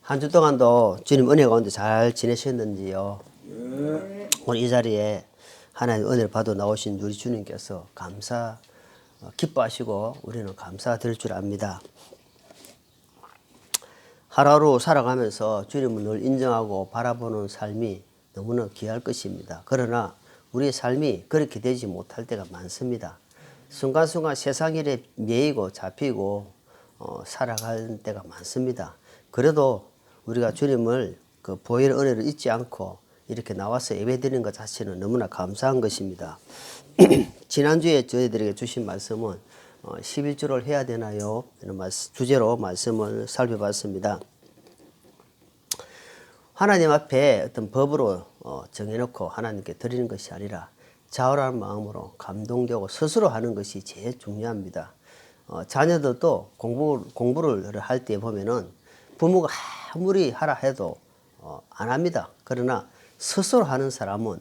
한 주 동안도 주님 은혜 가운데 잘 지내셨는지요? 오늘 이 자리에 하나님 은혜를 받아 나오신 우리 주님께서 기뻐하시고 우리는 감사드릴 줄 압니다. 하루하루 살아가면서 주님을 늘 인정하고 바라보는 삶이 너무나 귀할 것입니다. 그러나 우리의 삶이 그렇게 되지 못할 때가 많습니다. 순간순간 세상 일에 매이고 잡히고 살아가는 때가 많습니다. 그래도 우리가 주님을 그 보혈 은혜를 잊지 않고 이렇게 나와서 예배드리는 것 자체는 너무나 감사한 것입니다. 지난주에 저희들에게 주신 말씀은 11조를 해야 되나요? 이런 주제로 말씀을 살펴봤습니다. 하나님 앞에 어떤 법으로 정해놓고 하나님께 드리는 것이 아니라 자원하는 마음으로 감동되고 스스로 하는 것이 제일 중요합니다. 자녀들도 공부를 할 때 보면은 부모가 아무리 하라 해도 안 합니다. 그러나 스스로 하는 사람은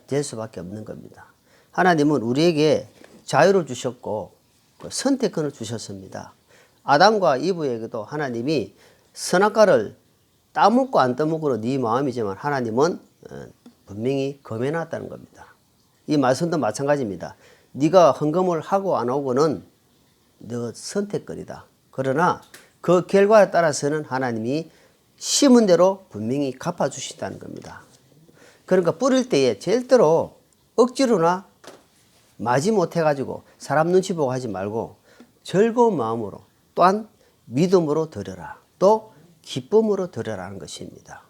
될 수밖에 없는 겁니다. 하나님은 우리에게 자유를 주셨고 선택권을 주셨습니다. 아담과 이브에게도 하나님이 선악과를 따먹고 안 따먹고는 네 마음이지만 하나님은 분명히 금해놨다는 겁니다. 이 말씀도 마찬가지입니다. 네가 헌금을 하고 안 하고는 너 선택권이다. 그러나 그 결과에 따라서는 하나님이 심은 대로 분명히 갚아주신다는 겁니다. 그러니까 뿌릴 때에 절대로 억지로나 마지못해 가지고 사람 눈치 보고 하지 말고 즐거운 마음으로 또한 믿음으로 드려라. 또 기쁨으로 드려라는 것입니다.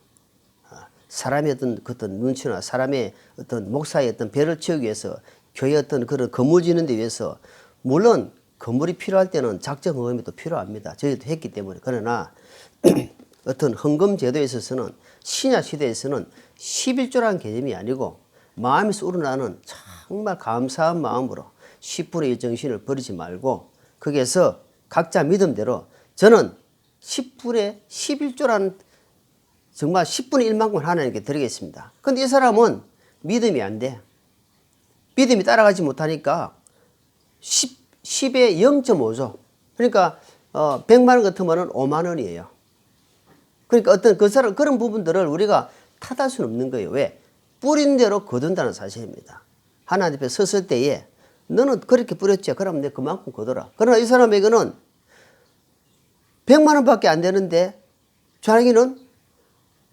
사람의 어떤 눈치나 사람의 어떤 목사의 어떤 배를 채우기 위해서 교회 어떤 그런 건물 짓는 데 위해서 물론 건물이 필요할 때는 작정 헌금이 또 필요합니다. 저희도 했기 때문에. 그러나 어떤 헌금 제도에 있어서는 신약 시대에서는 11조라는 개념이 아니고 마음에서 우러나는 정말 감사한 마음으로 10분의 1 정신을 버리지 말고 거기에서 각자 믿음대로 저는 10분의 11조라는 정말 10분의 1만큼을 하나님께 드리겠습니다. 근데 이 사람은 믿음이 안 돼. 믿음이 따라가지 못하니까 10의 0.5조. 그러니까 100만 원 같으면 5만 원이에요. 그러니까 어떤 그런 부분들을 우리가 탓할 수는 없는 거예요. 왜? 뿌린 대로 거둔다는 사실입니다. 하나님 앞에 섰을 때에 너는 그렇게 뿌렸지. 그럼 내 그만큼 거둬라. 그러나 이 사람에게는 100만 원밖에 안 되는데 자기는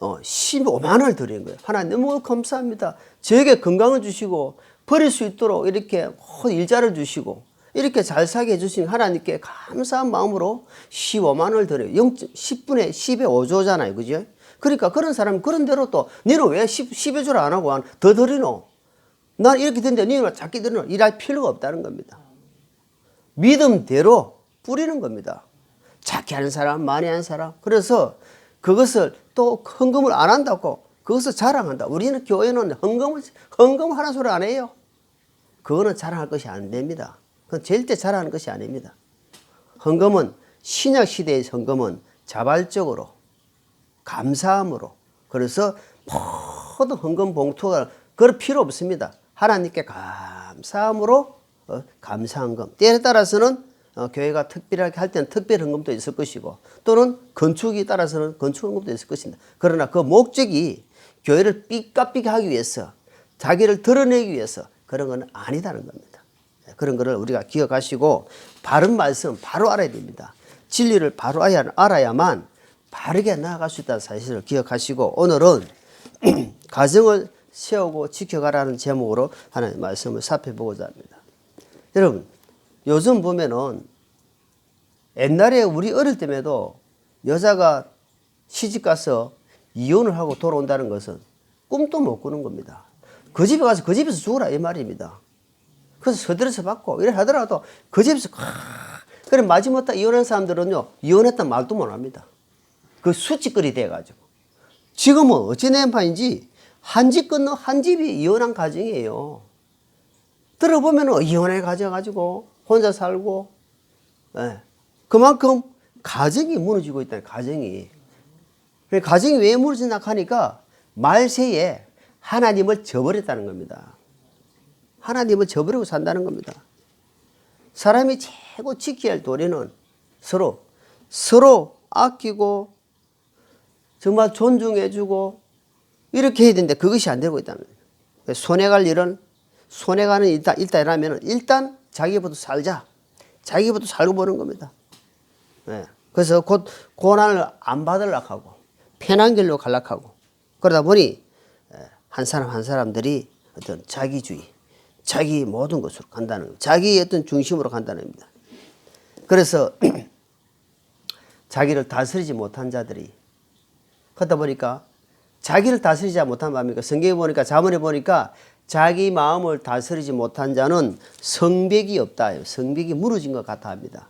15만 원을 드리는 거예요. 하나님 너무 감사합니다. 저에게 건강을 주시고 버릴 수 있도록 이렇게 일자를 주시고 이렇게 잘 살게 해주신 하나님께 감사한 마음으로 15만 원을 드려요. 10분의 10의 5조잖아요. 그죠? 그러니까 그런 사람은 그런 대로 또 너는 왜 11조를 안 하고 더 드리노? 난 이렇게 된데 너는 작게 드리노? 일할 필요가 없다는 겁니다. 믿음대로 뿌리는 겁니다. 작게 하는 사람, 많이 하는 사람. 그래서 그것을 또 헌금을 안 한다고 그것을 자랑한다. 우리는 교회는 헌금 하는 소리 안 해요. 그거는 자랑할 것이 안 됩니다. 그건 절대 자랑하는 것이 아닙니다. 헌금은 신약 시대의 헌금은 자발적으로 감사함으로 그래서 모든 헌금 봉투가 그럴 필요 없습니다. 하나님께 감사함으로 감사한 것. 때에 따라서는 교회가 특별하게 할 때는 특별 헌금도 있을 것이고 또는 건축에 따라서는 건축 헌금도 있을 것입니다. 그러나 그 목적이 교회를 삐까삐까 하기 위해서 자기를 드러내기 위해서 그런 건 아니다는 겁니다. 그런 거를 우리가 기억하시고 바른 말씀 바로 알아야 됩니다. 진리를 바로 알아야만 바르게 나아갈 수 있다는 사실을 기억하시고 오늘은 가정을 세우고 지켜가라는 제목으로 하나님의 말씀을 살펴보고자 합니다. 여러분 요즘 보면은 옛날에 우리 어릴 때에도 여자가 시집가서 이혼을 하고 돌아온다는 것은 꿈도 못 꾸는 겁니다. 그 집에 가서 그 집에서 죽으라 이 말입니다. 그래서 서들어서 받고 이래 하더라도 그 집에서 그래 마지못해 이혼한 사람들은요 이혼했단 말도 못 합니다. 그 수치거리 돼가지고 지금은 어찌 낸판인지 한 집 건너 한 집이 이혼한 가정이에요. 들어보면 이혼해 가져가지고 혼자 살고 그만큼 가정이 무너지고 있다는 가정이. 가정이 왜 무너지나 하니까 말세에 하나님을 저버렸다는 겁니다. 하나님을 저버리고 산다는 겁니다. 사람이 최고 지켜야 할 도리는 서로 아끼고 정말 존중해주고 이렇게 해야 되는데 그것이 안 되고 있다는 거예요. 손해갈 일은 손해가는 일단 일하면 일단 자기부터 살자. 자기부터 살고 보는 겁니다. 네. 그래서 곧 고난을 안 받으려고 하고 편한 길로 가려고 하고 그러다 보니 한 사람 한 사람들이 어떤 자기주의, 자기 모든 것으로 간다는 거예요. 자기 어떤 중심으로 간다는 겁니다. 그래서 자기를 다스리지 못한 자들이 그러다 보니까 자기를 다스리지 못한 마음이니까 성경에 보니까 자문에 보니까 자기 마음을 다스리지 못한 자는 성벽이 없다. 성벽이 무너진 것 같아 합니다.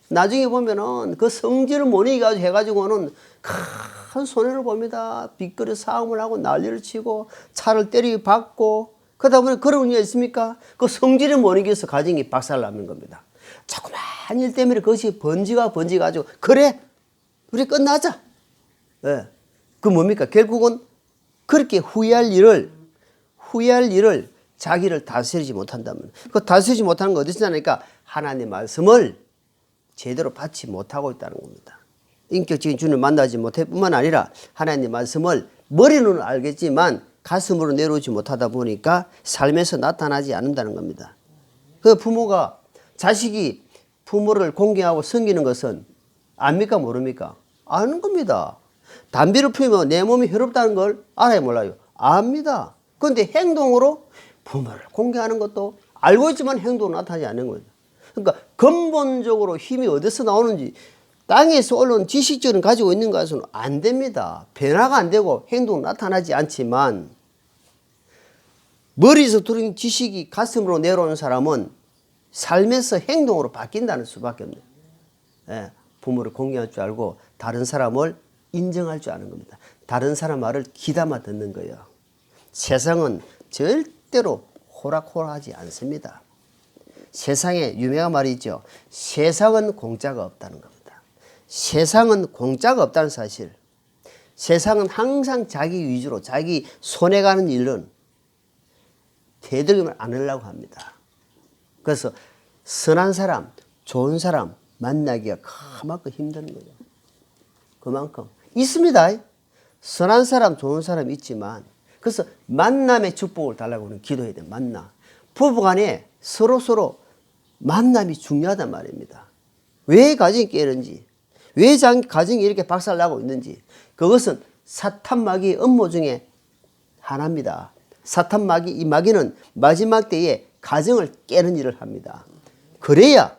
나중에 보면은 그 성질을 못 이겨가지고 해가지고는 큰 손해를 봅니다. 빚거리 싸움을 하고 난리를 치고 차를 때리받고 그러다 보니 그런 일이 있습니까? 그 성질을 못 이겨서 가정이 박살나는 겁니다. 자꾸만 일 때문에 그것이 번지가지고 그래 우리 끝나자. 예. 그 뭡니까? 결국은 그렇게 후회할 일을 자기를 다스리지 못한다면 그 다스리지 못하는 거 어디서 나니까 하나님의 말씀을 제대로 받지 못하고 있다는 겁니다. 인격적인 주님을 만나지 못할 뿐만 아니라 하나님의 말씀을 머리로는 알겠지만 가슴으로 내려오지 못하다 보니까 삶에서 나타나지 않는다는 겁니다. 그 부모가 자식이 부모를 공경하고 섬기는 것은 압니까 모릅니까? 아는 겁니다. 담배를 피우면 내 몸이 해롭다는 걸 알아야 몰라요? 압니다. 그런데 행동으로 부모를 공경하는 것도 알고 있지만 행동으로 나타나지 않는 거죠. 그러니까 근본적으로 힘이 어디서 나오는지 땅에서 올라온 지식적인 가지고 있는 것은 안 됩니다. 변화가 안 되고 행동으로 나타나지 않지만 머리에서 들은 지식이 가슴으로 내려오는 사람은 삶에서 행동으로 바뀐다는 수밖에 없네요. 예, 부모를 공경할 줄 알고 다른 사람을 인정할 줄 아는 겁니다. 다른 사람 말을 귀담아 듣는 거예요. 세상은 절대로 호락호락하지 않습니다. 세상에 유명한 말이 있죠. 세상은 공짜가 없다는 겁니다. 세상은 공짜가 없다는 사실. 세상은 항상 자기 위주로 자기 손해가는 일은 되도록이면 안 하려고 합니다. 그래서 선한 사람, 좋은 사람 만나기가 그만큼 힘든 거예요. 그만큼. 있습니다. 선한 사람, 좋은 사람 있지만 그래서 만남의 축복을 달라고 하는 기도해야 돼요. 만남. 부부간에 서로 만남이 중요하단 말입니다. 왜 가정이 깨는지, 왜 가정이 이렇게 박살나고 있는지 그것은 사탄마귀의 음모 중에 하나입니다. 사탄마귀, 이 마귀는 마지막 때에 가정을 깨는 일을 합니다. 그래야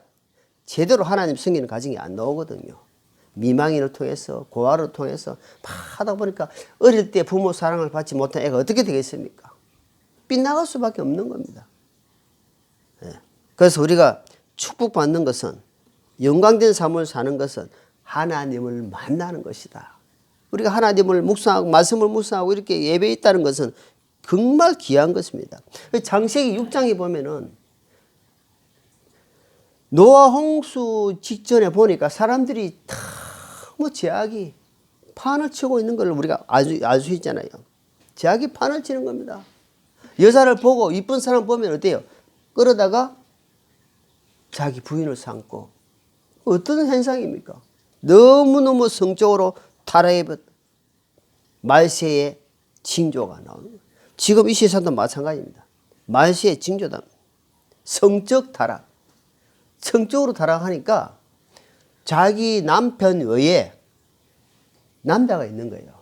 제대로 하나님 섬기는 가정이 안 나오거든요. 미망인을 통해서 고아를 통해서 하다 보니까 어릴 때 부모 사랑을 받지 못한 애가 어떻게 되겠습니까? 빗나갈 수밖에 없는 겁니다. 네. 그래서 우리가 축복받는 것은 영광된 삶을 사는 것은 하나님을 만나는 것이다. 우리가 하나님을 묵상하고 말씀을 묵상하고 이렇게 예배에 있다는 것은 정말 귀한 것입니다. 창세기 6장에 보면은 노아 홍수 직전에 보니까 사람들이 너무 제약이 판을 치고 있는 걸 우리가 알 수 있잖아요. 제약이 판을 치는 겁니다. 여자를 보고 이쁜 사람 보면 어때요? 끌어다가 자기 부인을 삼고 어떤 현상입니까? 너무너무 성적으로 타락해버린 말세의 징조가 나오는 거예요. 지금 이 세상도 마찬가지입니다. 말세의 징조다. 성적 타락. 성적으로 타락하니까 자기 남편 외에 남자가 있는 거예요.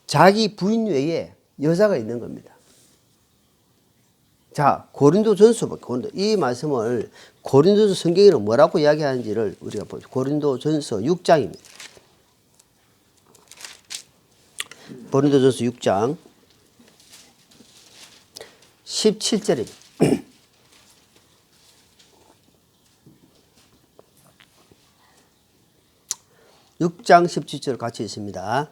자기 부인 외에 여자가 있는 겁니다. 자, 고린도전서 이 말씀을 고린도전서 성경에는 뭐라고 이야기하는지를 우리가 보죠. 고린도전서 6장입니다. 고린도전서 6장 17절입니다. 6장 17절 같이 있습니다.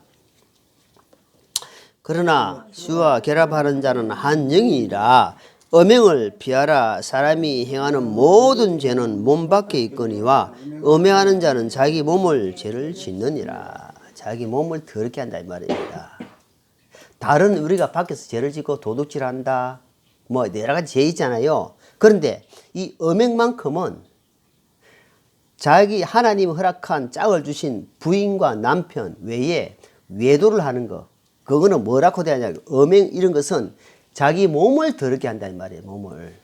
그러나 주와 결합하는 자는 한 영이라 음행을 피하라. 사람이 행하는 모든 죄는 몸 밖에 있거니와 음행하는 자는 자기 몸을 죄를 짓느니라. 자기 몸을 더럽게 한다 이 말입니다. 다른 우리가 밖에서 죄를 짓고 도둑질한다 뭐 여러 가지 죄 있잖아요. 그런데 이 음행만큼은 자기 하나님 허락한 짝을 주신 부인과 남편 외에 외도를 하는 거. 그거는 뭐라고 되냐. 음행 이런 것은 자기 몸을 더럽게 한다는 말이에요. 몸을.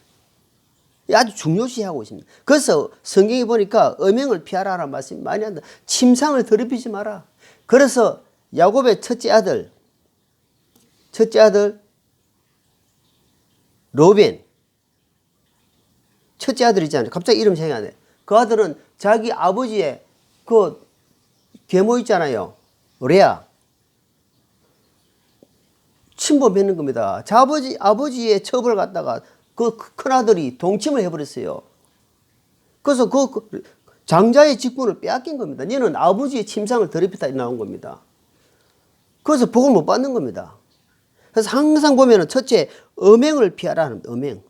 아주 중요시하고 있습니다. 그래서 성경에 보니까 음행을 피하라는 말씀이 많이 한다. 침상을 더럽히지 마라. 그래서 야곱의 첫째 아들 로벤, 첫째 아들이잖아요. 갑자기 이름 생각이 안 나요. 그 아들은 자기 아버지의 그 계모 있잖아요. 레아. 침범했는 겁니다. 아버지의 첩을 갖다가 그 큰아들이 동침을 해버렸어요. 그래서 그 장자의 직분을 빼앗긴 겁니다. 얘는 아버지의 침상을 더럽히다 나온 겁니다. 그래서 복을 못 받는 겁니다. 그래서 항상 보면은 첫째, 음행을 피하라는 음행.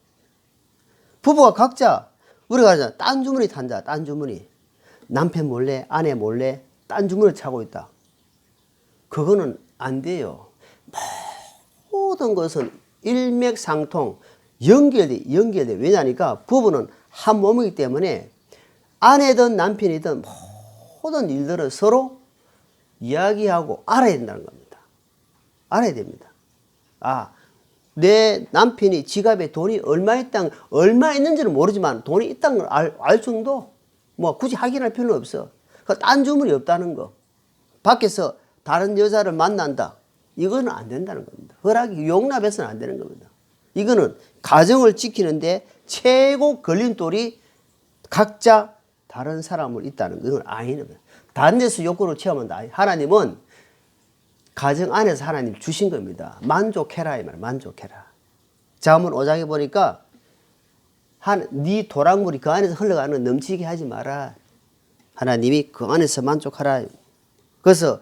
부부가 각자, 우리가 하잖아. 딴 주머니 탄다, 딴 주머니. 남편 몰래, 아내 몰래, 딴 주머니를 차고 있다. 그거는 안 돼요. 모든 것은 일맥상통, 연결돼. 왜냐니까 부부는 한 몸이기 때문에 아내든 남편이든 모든 일들을 서로 이야기하고 알아야 된다는 겁니다. 알아야 됩니다. 아, 내 남편이 지갑에 돈이 얼마 있는지는 모르지만 돈이 있다는 걸 알 정도? 뭐 굳이 확인할 필요는 없어. 딴 주문이 없다는 거. 밖에서 다른 여자를 만난다. 이거는 안 된다는 겁니다. 허락이 용납해서는 안 되는 겁니다. 이거는 가정을 지키는데 최고 걸림돌이 각자 다른 사람을 있다는 건 아니는 다른 데서 욕구를 채우면 하나님은 가정 안에서 하나님 주신 겁니다. 만족해라 이 말, 만족해라. 잠언 5장에 보니까 네 도랑물이 그 안에서 흘러가는 넘치게 하지 마라. 하나님이 그 안에서 만족하라. 그래서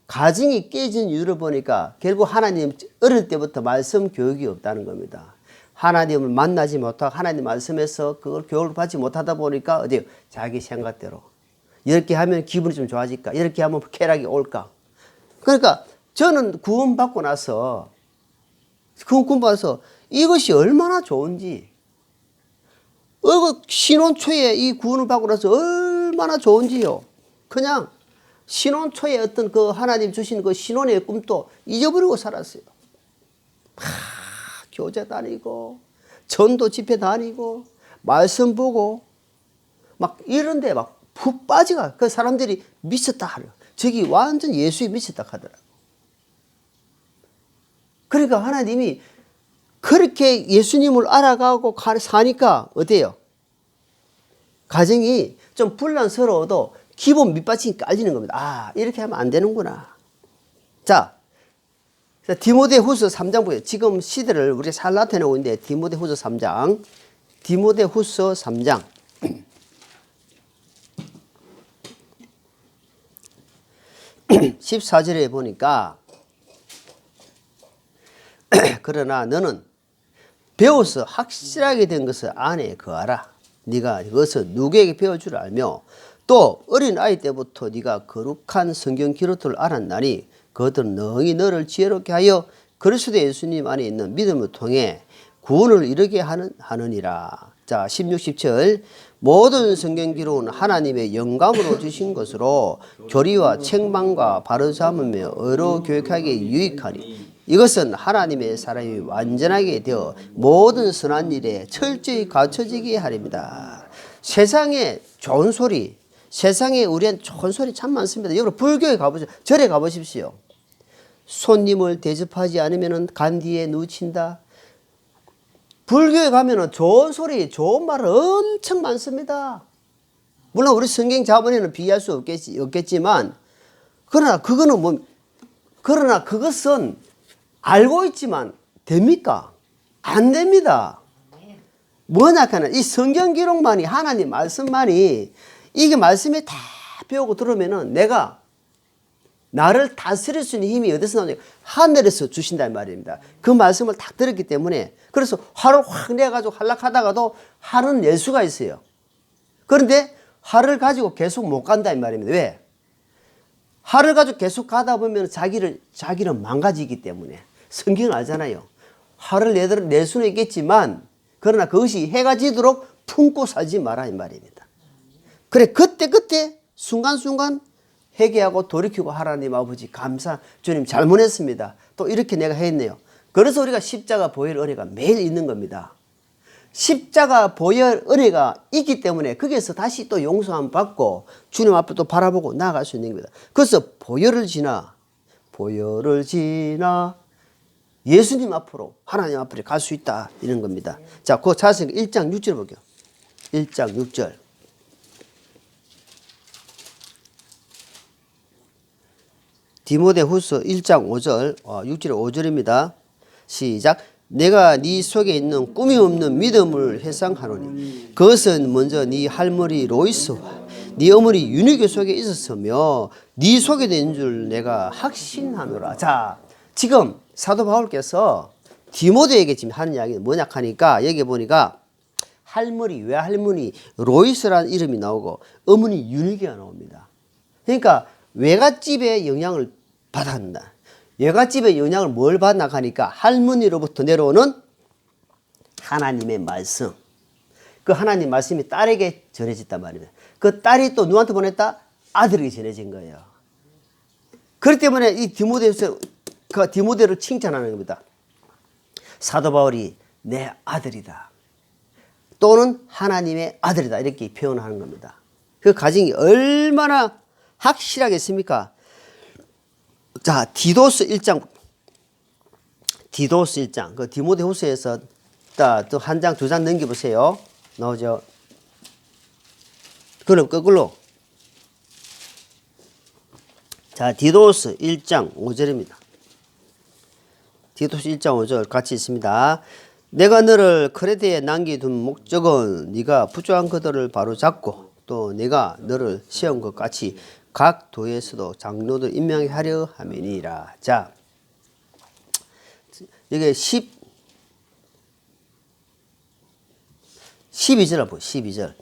가정이 깨진 이유를 보니까 결국 하나님 어릴 때부터 말씀 교육이 없다는 겁니다. 하나님을 만나지 못하고 하나님 말씀에서 그걸 교육을 받지 못하다 보니까 어디요? 자기 생각대로. 이렇게 하면 기분이 좀 좋아질까? 이렇게 하면 쾌락이 올까? 그러니까 저는 구원받고 나서 이것이 얼마나 좋은지 신혼 초에 이 구원을 받고 나서 얼마나 좋은지요. 그냥 신혼 초에 어떤 그 하나님 주신 그 신혼의 꿈도 잊어버리고 살았어요. 교제 다니고 전도 집회 다니고 말씀 보고 막 이런데 막 푹 빠져가. 그 사람들이 미쳤다 하려. 저기 완전 예수에 미쳤다 하더라고. 그러니까 하나님이 그렇게 예수님을 알아가고 사니까 어때요? 가정이 좀 불란스러워도 기본 밑받침이 깔리는 겁니다. 아, 이렇게 하면 안 되는구나. 자, 디모데후서 3장 보세요. 지금 시대를 우리가 잘 나타내고 있는데 디모데후서 3장. 14절에 보니까 그러나 너는 배워서 확실하게 된 것을 안에 거하라. 네가 그것을 누구에게 배울 줄 알며 또 어린 아이 때부터 네가 거룩한 성경 기록들을 알았나니 그것들은 능히 너를 지혜롭게 하여 그리스도 예수님 안에 있는 믿음을 통해 구원을 이루게 하느니라. 자, 16, 17 모든 성경 기록은 하나님의 영감으로 주신 것으로 교리와 책망과 바로잡으며 의로 교육하기에 유익하니 이것은 하나님의 사람이 완전하게 되어 모든 선한 일에 철저히 갖춰지게 하립니다. 세상에 좋은 소리, 세상에 우리한 좋은 소리 참 많습니다. 여러분 불교에 가보세요. 절에 가보십시오. 손님을 대접하지 않으면 간 뒤에 누친다. 불교에 가면은 좋은 소리, 좋은 말 엄청 많습니다. 물론 우리 성경 자본에는 비교할 수 없겠지만, 그러나 그것은 알고 있지만 됩니까? 안 됩니다. 뭐냐 하면 이 성경 기록만이 하나님 말씀만이 이게 말씀이 다 배우고 들으면은 내가 나를 다스릴 수 있는 힘이 어디서 나오냐? 하늘에서 주신다는 말입니다. 그 말씀을 딱 들었기 때문에 그래서 화를 확 내가지고 한락하다가도 화는 낼 수가 있어요. 그런데 화를 가지고 계속 못 간다는 말입니다. 왜? 화를 가지고 계속 가다 보면 자기를 망가지기 때문에 성경은 알잖아요. 화를 낼 수는 있겠지만 그러나 그것이 해가 지도록 품고 살지 마라 이 말입니다. 그래 그때 순간순간 회개하고 돌이키고 하나님 아버지 감사 주님 잘못했습니다. 또 이렇게 내가 했네요. 그래서 우리가 십자가 보혈 은혜가 매일 있는 겁니다. 십자가 보혈 은혜가 있기 때문에 거기에서 다시 또 용서함 받고 주님 앞에 또 바라보고 나아갈 수 있는 겁니다. 그래서 보혈을 지나 예수님 앞으로 하나님 앞으로 갈 수 있다 이런 겁니다. 자, 그 자세히 1장 6절 볼게요. 1장 6절. 디모데후서 1장 5절, 6절에 5절입니다. 시작. 내가 네 속에 있는 꿈이 없는 믿음을 회상하노니 그것은 먼저 네 할머니 로이스와 네 어머니 유니게 속에 있었으며 네 속에 있는 줄 내가 확신하노라. 자, 지금 사도 바울께서 디모데에게 지금 하는 이야기는 뭐냐 하니까 여기 보니까 외할머니 로이스라는 이름이 나오고 어머니 유니게가 나옵니다. 그러니까 외갓집의 영향을 받았다. 외갓집의 영향을 뭘 받나 하니까 할머니로부터 내려오는 하나님의 말씀. 그 하나님 말씀이 딸에게 전해졌단 말입니다. 그 딸이 또 누구한테 보냈다? 아들에게 전해진 거예요. 그렇기 때문에 이 디모데를 칭찬하는 겁니다. 사도 바울이 내 아들이다. 또는 하나님의 아들이다. 이렇게 표현하는 겁니다. 그 가정이 얼마나 확실하겠습니까? 자, 디도스 1장. 그 디모데후서에서 또 한 장, 두 장 넘겨보세요. 나오죠? 그럼 거꾸로. 자, 디도스 1장 5절입니다. 디도스 1장 5절 같이 있습니다. 내가 너를 크레테에 남겨둔 목적은 네가 부족한 것들을 바로 잡고 또 내가 너를 세운 것 같이 각 도에서도 장로들 임명하게 하려 함이니라. 자, 여기 12절 보세요. 12절.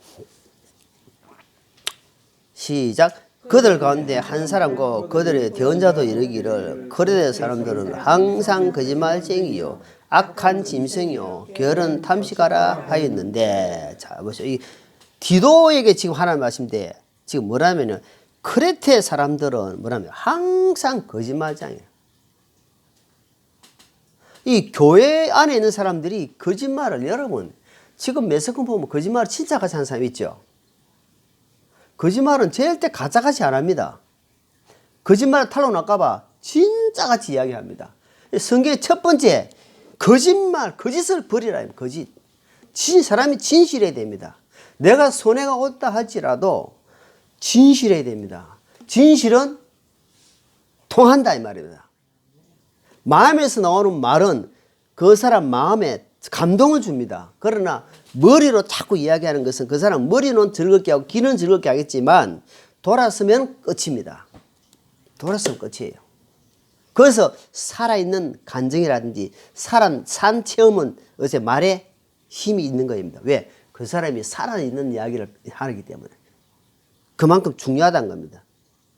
시작. 그들 가운데 한 사람과 그들의 대언자도 이르기를 크레테 사람들은 항상 거짓말쟁이요 악한 짐승이요 게으른 탐식하라 하였는데, 자 보세요. 이 디도에게 지금 하나님 말씀인데 지금 뭐라면은 크레테 사람들은 뭐라면 항상 거짓말쟁이에요. 이 교회 안에 있는 사람들이 거짓말을, 여러분 지금 매스컴 보면 거짓말을 진짜 같이 하는 사람 있죠. 거짓말은 절대 가짜같이 안 합니다. 거짓말을 탈로 나까봐 진짜 같이 이야기합니다. 성경의 첫 번째 거짓을 버리라. 거짓. 사람이 진실해야 됩니다. 내가 손해가 없다 할지라도 진실해야 됩니다. 진실은 통한다 이 말입니다. 마음에서 나오는 말은 그 사람 마음에 감동을 줍니다. 그러나 머리로 자꾸 이야기하는 것은 그 사람 머리는 즐겁게 하고 귀는 즐겁게 하겠지만 돌아서면 끝입니다. 돌아서면 끝이에요. 그래서 살아있는 감정이라든지 산 체험은 어제 말에 힘이 있는 겁니다. 왜? 그 사람이 살아있는 이야기를 하기 때문에. 그만큼 중요하다는 겁니다.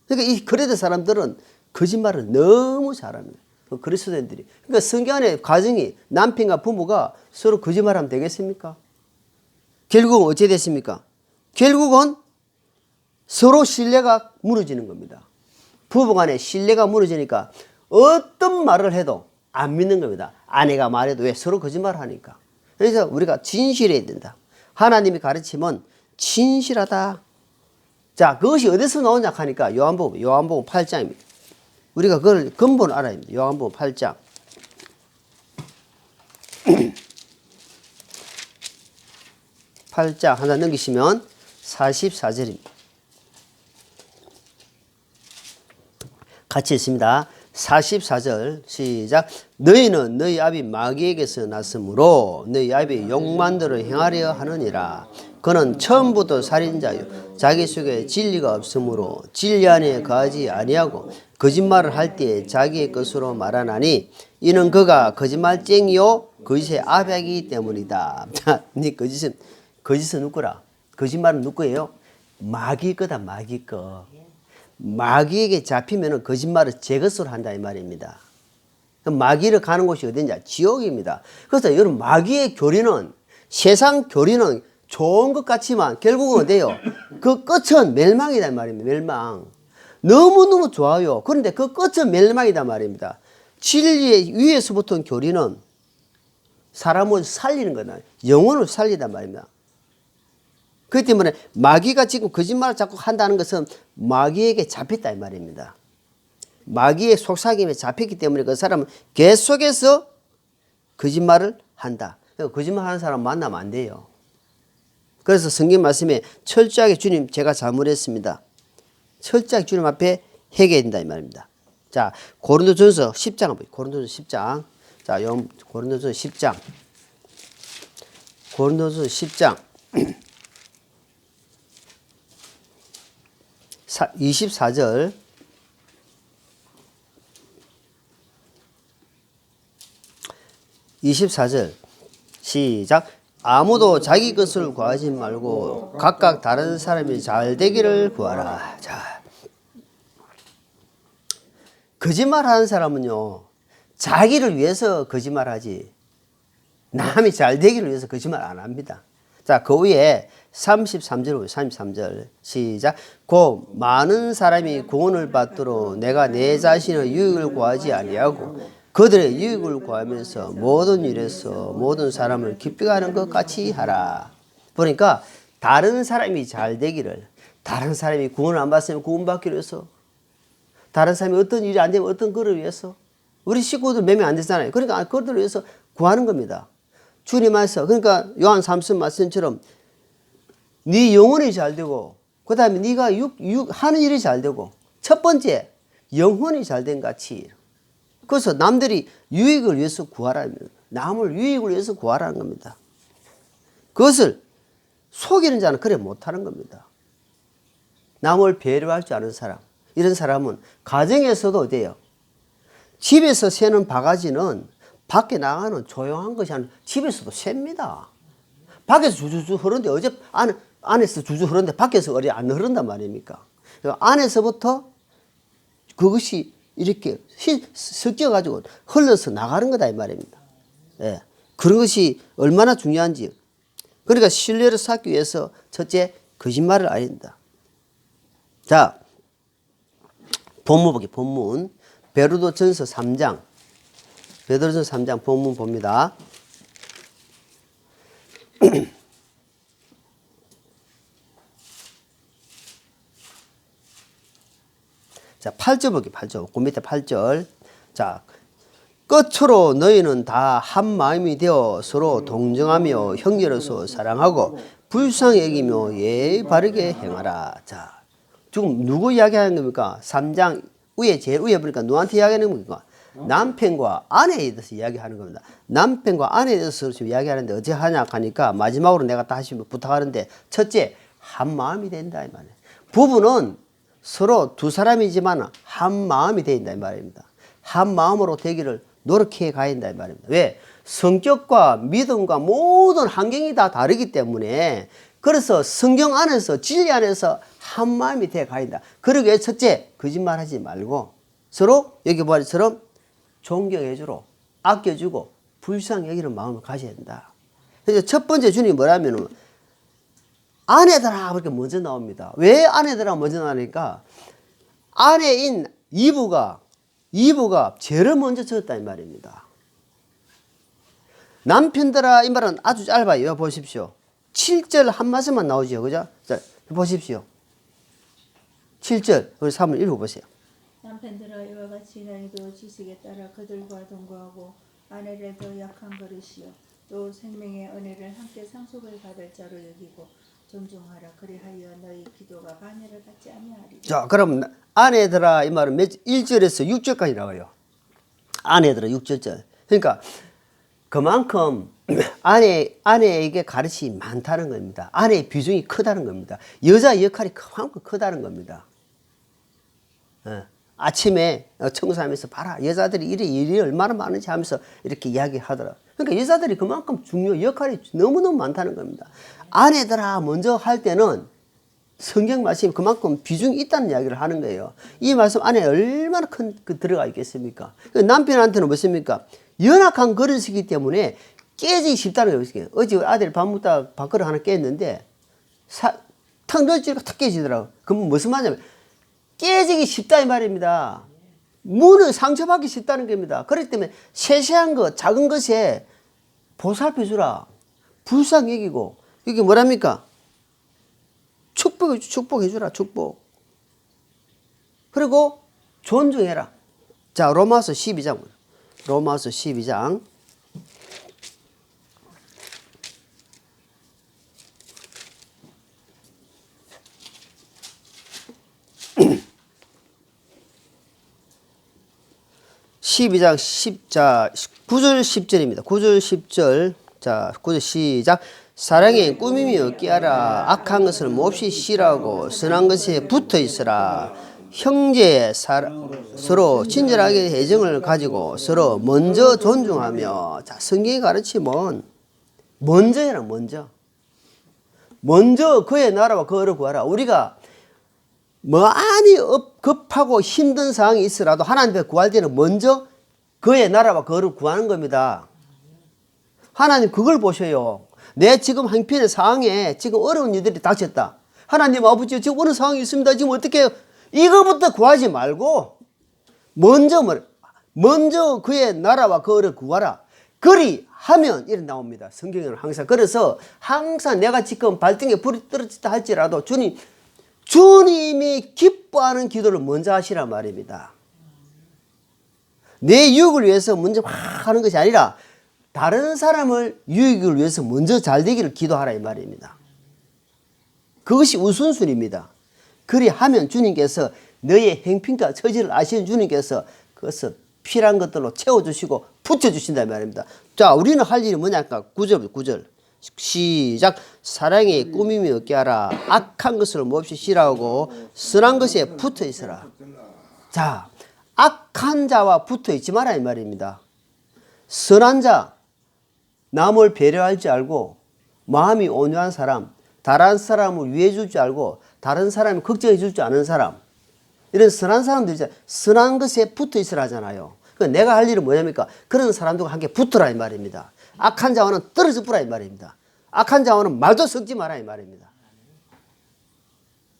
그러니까 이 크레테 사람들은 거짓말을 너무 잘합니다. 그 그리스도인들이. 그러니까 성경 안에 가정이 남편과 부부가 서로 거짓말하면 되겠습니까? 결국은 어찌 됐습니까? 결국은 서로 신뢰가 무너지는 겁니다. 부부간에 신뢰가 무너지니까 어떤 말을 해도 안 믿는 겁니다. 아내가 말해도 왜? 서로 거짓말을 하니까. 그래서 우리가 진실해야 된다. 하나님이 가르치면 진실하다. 자, 그것이 어디서 나오냐 하니까 요한복음 8장입니다. 우리가 그걸 근본을 알아야 합니다. 요한복음 8장. 8장 하나 넘기시면 44절입니다. 같이 있습니다. 44절 시작. 너희는 너희 아비 마귀에게서 났으므로 너희 아비 욕만대로 행하려 하느니라. 그는 처음부터 살인자요 자기 속에 진리가 없으므로 진리 안에 거하지 아니하고 거짓말을 할 때 자기의 것으로 말하나니 이는 그가 거짓말쟁이요 거짓의 아비이기 때문이다. 자, 네 거짓은 누구라? 거짓말은 누구예요? 마귀 거다. 마귀 거. 마귀에게 잡히면 거짓말을 제 것으로 한다 이 말입니다. 마귀를 가는 곳이 어딘지 지옥입니다. 그래서 여러분 마귀의 교리는, 세상 교리는 좋은 것 같지만 결국은 어때요? 그 끝은 멸망이다 이 말입니다. 멸망. 너무너무 좋아요. 그런데 그 끝은 멸망이다 말입니다. 진리의 위에서부터 교리는 사람을 살리는 거다. 영혼을 살리단 말입니다. 그렇기 때문에 마귀가 지금 거짓말을 자꾸 한다는 것은 마귀에게 잡혔다 이 말입니다. 마귀의 속삭임에 잡혔기 때문에 그 사람은 계속해서 거짓말을 한다. 거짓말하는 사람 만나면 안 돼요. 그래서 성경 말씀에 철저하게 주님 제가 잘못했습니다. 철저하게 주님 앞에 회개해야 된다 이 말입니다. 자, 고린도전서 10장 한번 고린도전서 10장. 자, 고린도전서 10장. 고린도전서 10장. 24절. 시작. 아무도 자기 것을 구하지 말고 각각 다른 사람이 잘 되기를 구하라. 자, 거짓말하는 사람은요, 자기를 위해서 거짓말하지 남이 잘 되기를 위해서 거짓말 안 합니다. 자, 그 위에 33절 33절 시작. 곧 많은 사람이 구원을 받도록 내가 내 자신의 유익을 구하지 아니하고 그들의 유익을 구하면서 모든 일에서 모든 사람을 기쁘게 하는 것 같이 하라. 보니까 다른 사람이 잘 되기를, 다른 사람이 구원을 안 받으면 구원받기를 위해서, 다른 사람이 어떤 일이 안 되면 어떤 거를 위해서, 우리 식구들 몇 명 안 되잖아요. 그러니까 그들을 위해서 구하는 겁니다. 주님 말씀, 그러니까 요한 3서 말씀처럼 네 영혼이 잘 되고 그 다음에 네가 하는 일이 잘 되고 첫 번째 영혼이 잘 된 같이. 그래서 남들이 유익을 위해서 구하라는, 남을 유익을 위해서 구하라는 겁니다. 그것을 속이는 자는 그래 못하는 겁니다. 남을 배려할 줄 아는 사람, 이런 사람은 가정에서도 어때요? 집에서 새는 바가지는 밖에 나가는 조용한 것이 아니라 집에서도 셉니다. 밖에서 주주주 흐르는데 어제 안에서 주주 흐르는데 밖에서 어리 안 흐른단 말입니까? 안에서부터 그것이 이렇게 섞여가지고 흘러서 나가는 거다 이 말입니다. 예. 그런 것이 얼마나 중요한지. 그러니까 신뢰를 쌓기 위해서 첫째 거짓말을 안 한다. 자, 본문 보기 본문 베드로전서 3장. 베드로전서 3장 본문 봅니다. 자, 8절 보기 8절. 그 밑에 8절. 자, 끝으로 너희는 다 한 마음이 되어 서로 동정하며 형제로서 사랑하고 불쌍히 여기며 예의 바르게 행하라. 자, 지금 누구 이야기하는 겁니까? 3장 위에 제일 위에 보니까 누구한테 이야기하는 겁니까? 남편과 아내에 대해서 이야기하는 겁니다. 남편과 아내에 대해서 지금 이야기하는데 어찌 하냐 하니까 마지막으로 내가 다시 부탁하는데 첫째 한 마음이 된다 이 말이에요. 부부는 서로 두 사람이지만 한 마음이 된다 이 말입니다. 한 마음으로 되기를 노력해 가야 된다 이 말입니다. 왜? 성격과 믿음과 모든 환경이 다 다르기 때문에 그래서 성경 안에서 진리 안에서 한 마음이 돼 가야 된다. 그러기 위해 첫째 거짓말하지 말고 서로 여기 보아처럼 존경해주고 아껴주고 불쌍히 여기는 마음을 가져야 된다. 그래서 첫 번째 주님이 뭐라면 아내들아 그렇게 먼저 나옵니다. 왜 아내들아 먼저 나오니까 아내인 이브가 죄를 먼저 지었다 이 말입니다. 남편들아 이 말은 아주 짧아요. 보십시오. 7절 한 말씀만 나오죠. 그죠? 자, 보십시오. 7절 우리 3을 읽어보세요. 남편들아 이와 같이 너희도 지식에 따라 그들과 동거하고 아내를 더 약한 버릇이요 또 생명의 은혜를 함께 상속을 받을 자로 여기고 존중하라. 그리하여 너희 기도가 반열을 받지 아니하리라. 자, 그럼 아내들아 이 말은 1절에서 6절까지 나와요. 아내들아 6절째. 그러니까 그만큼 아내에게 가르침이 많다는 겁니다. 아내의 비중이 크다는 겁니다. 여자 역할이 그만큼 크다는 겁니다. 예. 아침에 청소하면서 봐라 여자들이 일이 얼마나 많은지 하면서 이렇게 이야기하더라. 그러니까 여자들이 그만큼 역할이 너무너무 많다는 겁니다. 아내들아 먼저 할 때는 성경 말씀이 그만큼 비중이 있다는 이야기를 하는 거예요. 이 말씀 안에 얼마나 큰 들어가 있겠습니까? 남편한테는 뭐습니까? 연약한 그릇이기 때문에 깨지기 쉽다는 거예요. 어제 아들이 밥 먹다가 밥그릇 하나 깼는데 탁 넣어지니까 탁 깨지더라고요. 그럼 무슨 말이냐면 깨지기 쉽다 이 말입니다. 문을 상처받기 쉽다는 겁니다. 그렇기 때문에 세세한 것, 작은 것에 보살펴 주라. 불쌍히 여기고. 이게 뭐랍니까? 축복해 주라. 축복. 그리고 존중해라. 자, 로마서 12장. 로마서 12장. (12장) 10자 9절 10절입니다. 9절 10절. 자, 9절 시작. 사랑에 꾸밈이 없게 하라. 악한 것을 몹시 싫어하고 선한 것에 붙어 있으라. 형제 서로 친절하게 애정을 가지고 서로 먼저 존중하며. 자, 성경이 가르치면 먼저 해라. 먼저 그의 나라와 그를 구하라. 우리가 많이 급하고 힘든 상황이 있으라도 하나님 앞에 구할 때는 먼저 그의 나라와 그를 구하는 겁니다. 하나님 그걸 보셔요. 내 지금 형편의 상황에 지금 어려운 일들이 닥쳤다. 하나님 아버지 지금 어느 상황이 있습니다. 지금 어떻게 해요? 이거부터 구하지 말고 먼저 그의 나라와 그를 구하라. 그리 하면 이런 나옵니다. 성경에는 항상. 그래서 항상 내가 지금 발등에 불이 떨어졌다 할지라도 주님이 기뻐하는 기도를 먼저 하시란 말입니다. 내 유익을 위해서 먼저 막 하는 것이 아니라 다른 사람을 유익을 위해서 먼저 잘 되기를 기도하라 이 말입니다. 그것이 우선순위입니다. 그리 하면 주님께서 너의 행편과 처지를 아시는 주님께서 그것을 필요한 것들로 채워주시고 붙여주신다 이 말입니다. 자, 우리는 할 일이 뭐냐니까 9절 시작. 사랑에 꾸밈이 없게 하라. 악한 것을 몹시 싫어하고 선한 것에 붙어 있어라. 자, 악한 자와 붙어 있지 마라 이 말입니다. 선한 자, 남을 배려할 줄 알고 마음이 온유한 사람, 다른 사람을 위해 줄 줄 알고 다른 사람이 걱정해 줄 줄 아는 사람, 이런 선한 사람들이 선한 것에 붙어 있으라 하잖아요. 내가 할 일은 뭐냐니까 그런 사람들과 함께 붙어라 이 말입니다. 악한 자와는 떨어져 보라 이 말입니다. 악한 자와는 말도 섞지 마라 이 말입니다.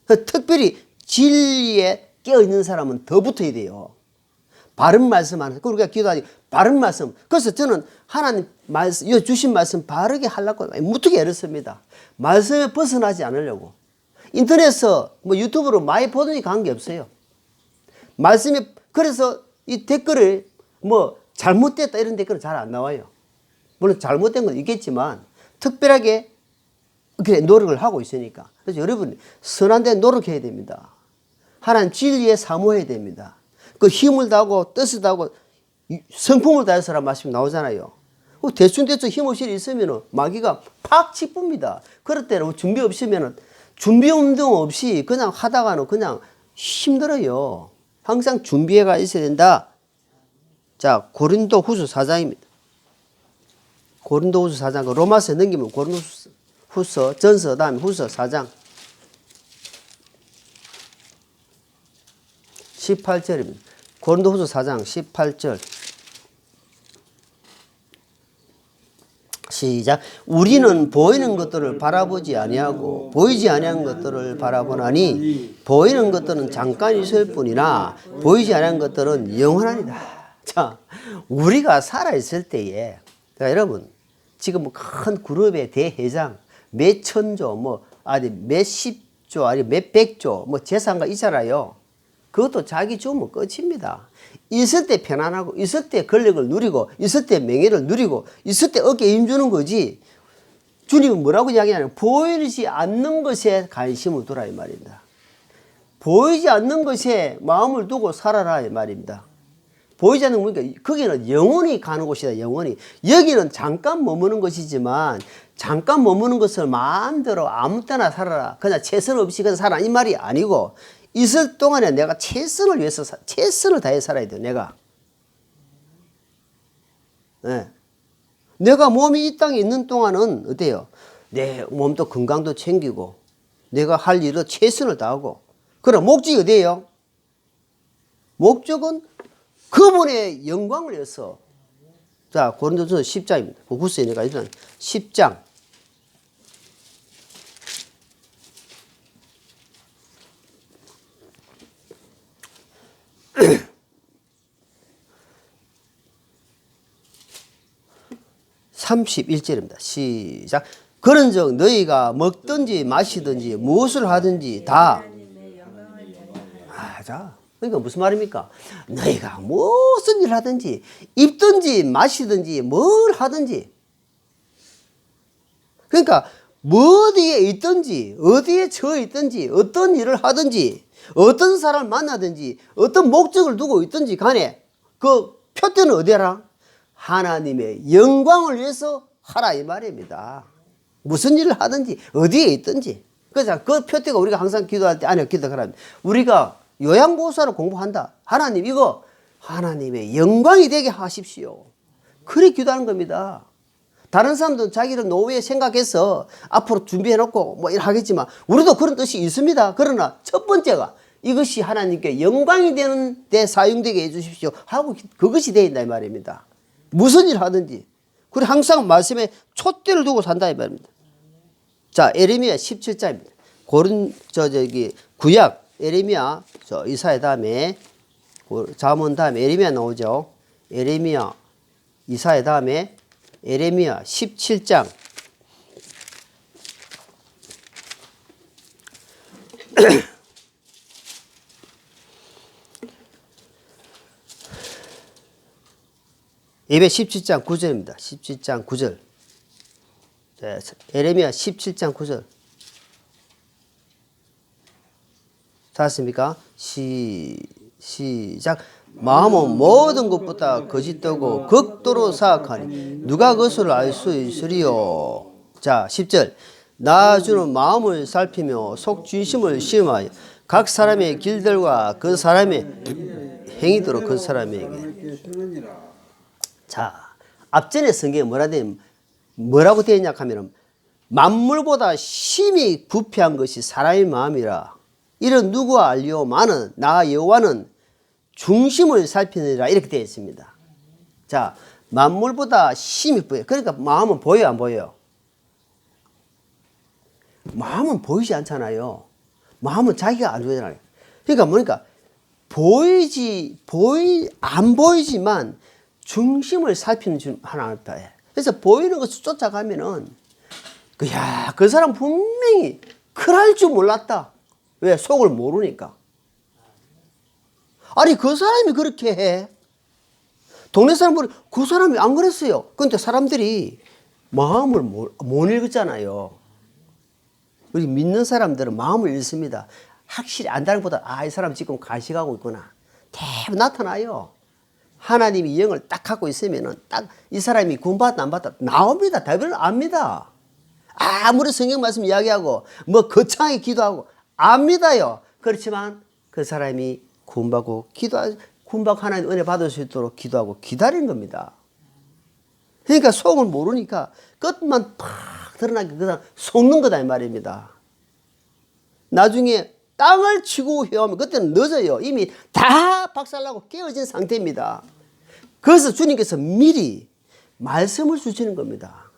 특별히 진리에 깨어있는 사람은 더 붙어야 돼요. 바른 말씀 하는, 우리가 기도하지, 바른 말씀. 그래서 저는 하나님 말씀, 주신 말씀 바르게 하려고 무척 애를 씁니다. 말씀에 벗어나지 않으려고. 인터넷에서 유튜브로 많이 보더니 관계없어요. 말씀에, 그래서 이 댓글을 잘못됐다 이런 댓글은 잘 안 나와요. 물론 잘못된 건 있겠지만 특별하게 그래 노력을 하고 있으니까. 그래서 여러분 선한 데 노력해야 됩니다. 하나님 진리에 사모해야 됩니다. 그 힘을 다하고 뜻을 다하고 성품을 다해서란 말씀이 나오잖아요. 대충 힘없이 있으면 마귀가 팍 치쁩니다. 그럴 때는 준비 없으면 준비 운동 없이 그냥 하다가는 그냥 힘들어요. 항상 준비해가 있어야 된다. 자, 고린도후서 4장입니다. 고린도후서 4장, 로마서에 넘기면 고린도후서, 전서, 다음에 후서 4장 18절입니다. 고린도후서 4장 18절 시작. 우리는 보이는 것들을 바라보지 아니하고 보이지 아니한 것들을 바라보나니 보이는 것들은 잠깐 있을 뿐이나 보이지 아니한 것들은 영원하니라. 자, 우리가 살아있을 때에 여러분 지금 큰 그룹의 대회장 몇 천조 아니 몇십조 아니 몇백조 재산가 있잖아요. 그것도 자기 주면 끝입니다. 있을 때 편안하고 있을 때 권력을 누리고 있을 때 명예를 누리고 있을 때 어깨에 힘주는 거지. 주님은 뭐라고 이야기하냐면 보이지 않는 것에 관심을 두라 이 말입니다. 보이지 않는 것에 마음을 두고 살아라 이 말입니다. 보이지 않는 거 보니까 거기는 영원히 가는 곳이다. 영원히. 여기는 잠깐 머무는 것이지만 잠깐 머무는 것을 마음대로 아무 때나 살아라. 그냥 최선 없이 그냥 살아 이 말이 아니고 있을 동안에 내가 최선을 위해서 최선을 다해 살아야 돼요. 내가. 네. 내가 몸이 이 땅에 있는 동안은 어때요? 내 몸도 건강도 챙기고 내가 할 일도 최선을 다하고. 그럼 목적이 어디예요? 목적은 그분의 영광을 위해서. 자, 고린도전서 10장입니다. 구구스에니까 일단 10장. 31절입니다. 시작. 그런즉 너희가 먹든지 마시든지 무엇을 하든지 다 하나님의 영광을 위하여 하라. 자, 그러니까 무슨 말입니까? 너희가 무슨 일 하든지 입든지 마시든지 뭘 하든지, 그러니까 뭐 어디에 있든지 어디에 처해 있든지 어떤 일을 하든지 어떤 사람을 만나든지 어떤 목적을 두고 있든지 간에 그 표대는 어디라? 하나님의 영광을 위해서 하라 이 말입니다. 무슨 일을 하든지 어디에 있든지. 그래서 그 표대가 우리가 항상 기도할 때 안에 기도하라. 우리가 요양보호사로 공부한다. 하나님 이거 하나님의 영광이 되게 하십시오. 그래 기도하는 겁니다. 다른 사람들은 자기를 노후에 생각해서 앞으로 준비해놓고 뭐 일 하겠지만 우리도 그런 뜻이 있습니다. 그러나 첫 번째가 이것이 하나님께 영광이 되는 데 사용되게 해주십시오 하고 그것이 되어 있다 이 말입니다. 무슨 일 하든지. 그래 항상 말씀에 촛대를 두고 산다 이 말입니다. 자, 에레미야 17장입니다. 구약 에레미야 이사야 다음에 잠언 다음에 에레미야 나오죠. 에레미야 이사야 다음에 에레미야 17장 예배 17장 9절입니다. 17장 9절. 에레미야 17장 9절. 찾았습니까? 시작. 마음은 모든 것보다 거짓되고 극도로 사악하니 누가 그것을 알 수 있으리요. 자, 10절. 나 주는 마음을 살피며 속진심을 시험하여 각 사람의 길들과 그 사람의 행위대로 그 사람에게. 자, 앞전에 성경에 뭐라고 되어 있냐 하면 만물보다 심히 부패한 것이 사람의 마음이라. 이런 누구와 알리오마는 나 여호와는 중심을 살피느니라 이렇게 되어 있습니다. 자, 만물보다 심히 부패. 그러니까 마음은 보여요, 안 보여요? 마음은 보이지 않잖아요. 마음은 자기가 안 보이잖아요. 그러니까 뭐니까 안 보이지만 중심을 살피는 하나님 앞에. 그래서 보이는 것을 쫓아가면은 그 사람 분명히 그럴 줄 몰랐다. 왜? 속을 모르니까. 아니 그 사람이 그렇게 해. 동네 사람들이 그 사람이 안 그랬어요. 그런데 사람들이 마음을 못 읽었잖아요. 우리 믿는 사람들은 마음을 읽습니다. 확실히 안다는 것보다 이 사람 지금 가식하고 있구나. 대부분 나타나요. 하나님이 영을 딱 갖고 있으면은 딱 이 사람이 구원받았다 안 받았다 나옵니다. 대부분 압니다. 아무리 성경 말씀 이야기하고 뭐 거창하게 기도하고 압니다요. 그렇지만 그 사람이 구원받고 구원받고 하나님 은혜 받을 수 있도록 기도하고 기다리는 겁니다. 그러니까 속을 모르니까 끝만 팍 드러나게 그냥 속는 거다 이 말입니다. 나중에 땅을 치고 헤어면 그때는 늦어요. 이미 다 박살나고 깨어진 상태입니다. 그래서 주님께서 미리 말씀을 주시는 겁니다.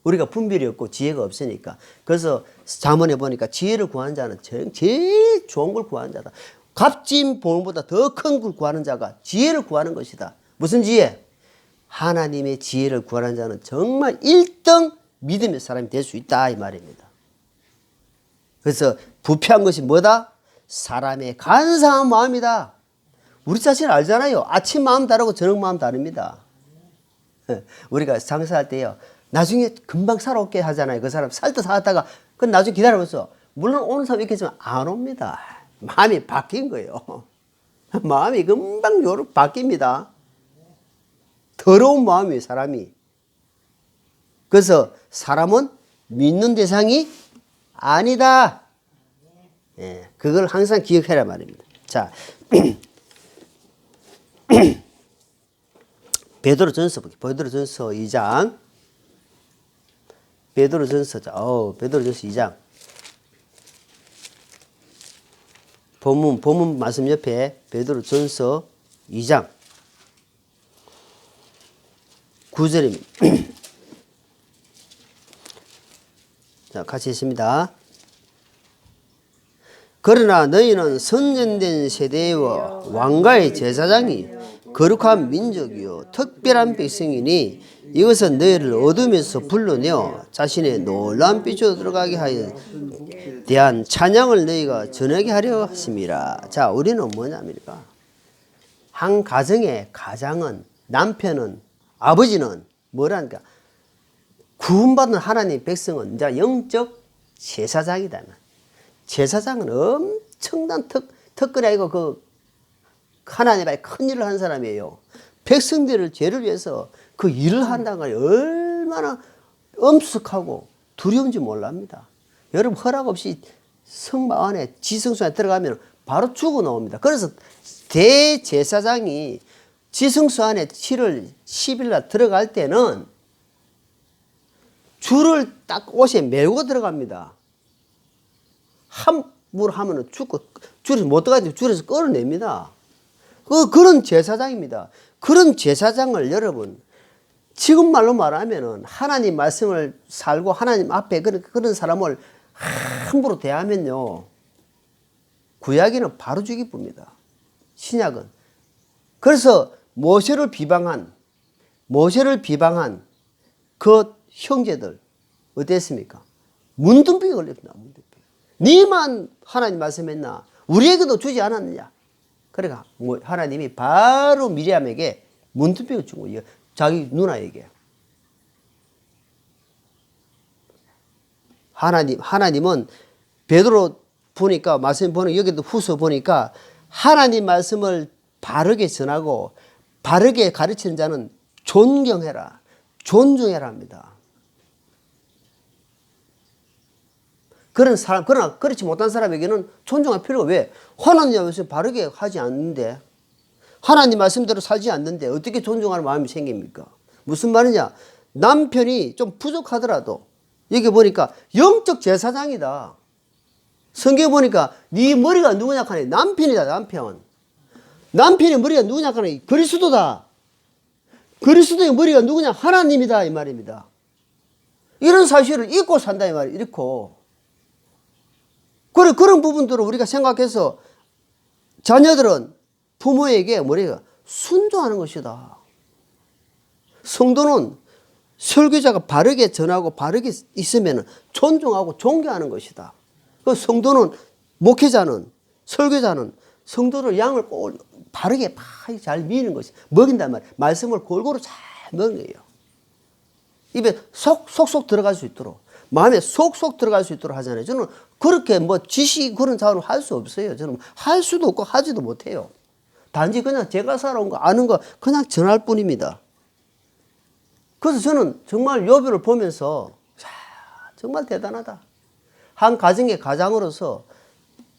우리가 분별이 없고 지혜가 없으니까. 그래서 잠언에 보니까 지혜를 구하는 자는 제일 좋은 걸 구하는 자다. 값진 보물보다 더 큰 걸 구하는 자가 지혜를 구하는 것이다. 무슨 지혜? 하나님의 지혜를 구하는 자는 정말 1등 믿음의 사람이 될 수 있다 이 말입니다. 그래서 부패한 것이 뭐다? 사람의 간사한 마음이다. 우리 자신 알잖아요. 아침 마음 다르고 저녁 마음 다릅니다. 우리가 장사할 때요. 나중에 금방 살아오게 하잖아요. 그 사람 살 때 살았다가 그 나중에 기다려보세요. 물론 오는 사람 있겠지만 안 옵니다. 마음이 바뀐 거예요. 마음이 금방 바뀝니다. 더러운 마음이에요, 사람이. 그래서 사람은 믿는 대상이 아니다. 예, 그걸 항상 기억해라 말입니다. 자, 베드로전서 2장. 베드로전서 2장. 본문 말씀 옆에 베드로전서 2장 9절입니다. 자, 같이 있습니다. 그러나 너희는 선전된 세대와 왕가의 제사장이 거룩한 민족이요 특별한 백성이니 이것은 너희를 어둠에서 불러내어 자신의 놀라운 빛으로 들어가게 하여 대한 찬양을 너희가 전하게 하려 하심이라. 자, 우리는 뭐냐입니까? 한 가정의 가장은, 남편은, 아버지는 뭐라니까? 구원받은 하나님 백성은 이제 영적 제사장이다. 제사장은 엄청난 특권이 아니고 그 하나님 앞에 큰 일을 한 사람이에요. 백성들을 죄를 위해서 그 일을 한다는 걸 얼마나 엄숙하고 두려운지 몰랍니다. 여러분 허락 없이 성막 안에 지성소 안에 들어가면 바로 죽어 나옵니다. 그래서 대제사장이 지성소 안에 7월 10일 날 들어갈 때는 줄을 딱 옷에 메고 들어갑니다. 함부로 하면은 죽고, 줄에서 못 들어가도 줄에서 끌어냅니다. 그런 제사장입니다. 그런 제사장을 여러분, 지금 말로 말하면은 하나님 말씀을 살고 하나님 앞에 그런 사람을 함부로 대하면요, 구약에는 바로 죽이 붑니다. 신약은. 그래서 모세를 비방한 그 형제들 어땠습니까? 문둥병에 걸렸나. 니만 하나님 말씀했나? 우리에게도 주지 않았느냐? 그러니까 하나님이 바로 미리암에게 문둥병을 준 거예요. 자기 누나에게. 하나님은 베드로 보니까 말씀 보니까 여기도 후서 보니까 하나님 말씀을 바르게 전하고 바르게 가르치는 자는 존경해라, 존중해라 합니다. 그런 사람, 그러나 그렇지 못한 사람에게는 존중할 필요가 왜? 하나님 말씀 바르게 하지 않는데, 하나님 말씀대로 살지 않는데 어떻게 존중하는 마음이 생깁니까? 무슨 말이냐? 남편이 좀 부족하더라도 여기 보니까 영적 제사장이다. 성경 보니까 네 머리가 누구냐 하니 남편이다. 남편의 머리가 누구냐 하니 그리스도다. 그리스도의 머리가 누구냐? 하나님이다 이 말입니다. 이런 사실을 잊고 산다 이 말이에요. 이렇고 그런 부분들을 우리가 생각해서 자녀들은 부모에게 뭐래요? 순종하는 것이다. 성도는 설교자가 바르게 전하고 바르게 있으면 존중하고 존경하는 것이다. 그 성도는, 목회자는, 설교자는 성도들 양을 꼭 바르게 잘 미는 것이 먹인단 말이에요. 말씀을 골고루 잘 먹는 거예요. 입에 속속 들어갈 수 있도록, 마음에 속속 들어갈 수 있도록 하잖아요. 저는 그렇게 지시 그런 작업을 할 수 없어요. 저는 할 수도 없고 하지도 못해요. 단지 그냥 제가 살아온 거 아는 거 그냥 전할 뿐입니다. 그래서 저는 정말 욥을 보면서 정말 대단하다. 한 가정의 가장으로서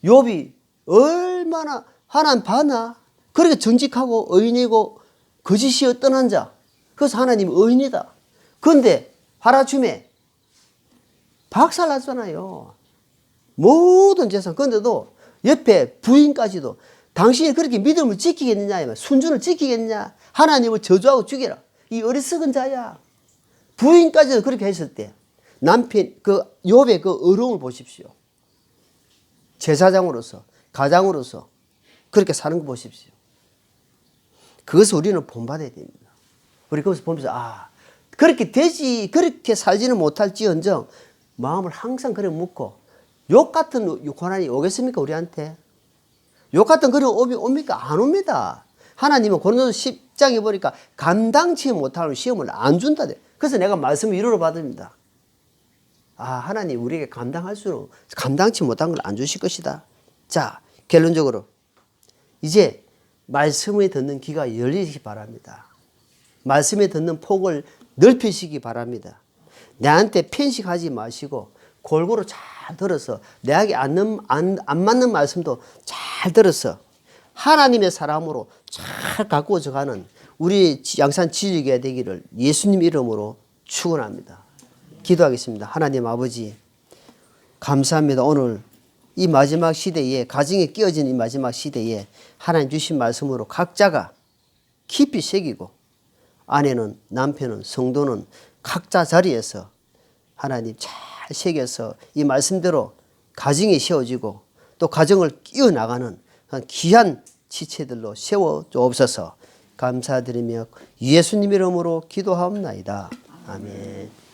욥이 얼마나 하나님 봤나? 그렇게 정직하고 의인이고 거짓이 떠난 자. 그래서 하나님 의인이다. 그런데 하루아침에 박살났잖아요. 모든 재산. 그런데도 옆에 부인까지도 당신이 그렇게 믿음을 지키겠느냐, 순전을 지키겠느냐, 하나님을 저주하고 죽여라. 이 어리석은 자야. 부인까지도 그렇게 했을 때 남편 욥의 그 어려움을 보십시오. 제사장으로서, 가장으로서 그렇게 사는 거 보십시오. 그것을 우리는 본받아야 됩니다. 우리 거기서 보면서 그렇게 살지는 못할지언정 마음을 항상 그래 묻고, 욕 같은 고난이 오겠습니까 우리한테? 욕 같은 그런 옵니까? 안 옵니다. 하나님은 고린도서 10장에 보니까 감당치 못하는 시험을 안 준다. 그래서 내가 말씀을 위로로 받습니다. 하나님 우리에게 감당치 못한 걸 안 주실 것이다. 자, 결론적으로 이제 말씀을 듣는 귀가 열리시기 바랍니다. 말씀에 듣는 폭을 넓히시기 바랍니다. 내한테 편식하지 마시고 골고루 잘 들어서 내에게 안 맞는 말씀도 잘 들어서 하나님의 사람으로 잘 가꾸어져 가는 우리 양산 지지교회 되기를 예수님 이름으로 축원합니다. 기도하겠습니다. 하나님 아버지 감사합니다. 오늘 이 마지막 시대에, 가정에 끼어진 이 마지막 시대에 하나님 주신 말씀으로 각자가 깊이 새기고, 아내는, 남편은, 성도는 각자 자리에서 하나님 잘 새겨서 이 말씀대로 가정이 세워지고 또 가정을 끼어나가는 귀한 지체들로 세워 주옵소서. 감사드리며 예수님 이름으로 기도하옵나이다. 아멘.